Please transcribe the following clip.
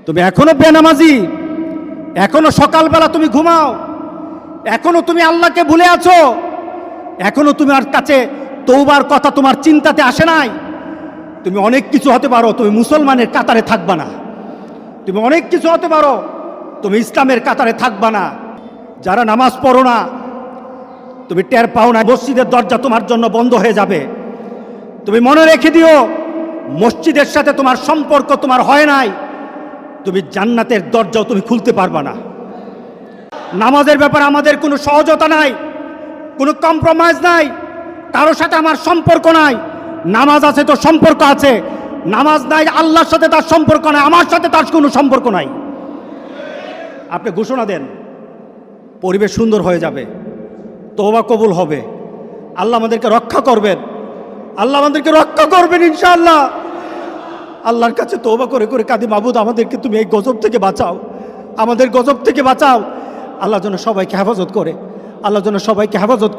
তুমি এখনো বেনামাজি, এখনো সকালবেলা তুমি ঘুমাও, এখনো তুমি আল্লাহকে ভুলে আছো, এখনো তোমার কাছে তওবার কথা তোমার চিন্তাতে আসে নাই। তুমি অনেক কিছু হতে পারো, তুমি মুসলমানের কাতারে থাকবা না। তুমি অনেক কিছু হতে পারো, তুমি ইসলামের কাতারে থাকবা না। যারা নামাজ পড়ো না, তুমি টের পাও না, মসজিদের দরজা তোমার জন্য বন্ধ হয়ে যাবে। তুমি মনে রেখে দিও, মসজিদের সাথে তোমার সম্পর্ক তোমার হয় নাই, তুমি জান্নাতের দরজাও তুমি খুলতে পারবা না। নামাজের ব্যাপারে আমাদের কোনো সহজতা নাই, কোনো কম্প্রোমাইজ নাই, কারোর সাথে আমার সম্পর্ক নাই। নামাজ আছে তো সম্পর্ক আছে, নামাজ নাই আল্লাহর সাথে তার সম্পর্ক নাই, আমার সাথে তার কোনো সম্পর্ক নাই। আপনি ঘোষণা দেন, পরিবেশ সুন্দর হয়ে যাবে, তওবা কবুল হবে, আল্লাহ আমাদেরকে রক্ষা করবেন, আল্লাহ আমাদেরকে রক্ষা করবেন ইনশাআল্লাহ। আল্লাহর কাছে তওবা করে করে কাঁদি, মাবুদ আমাদেরকে তুমি এই গজব থেকে বাঁচাও, আমাদের গজব থেকে বাঁচাও। আল্লাহ যেন সবাইকে হেফাজত করে, আল্লাহ যেন সবাইকে হেফাজত করে।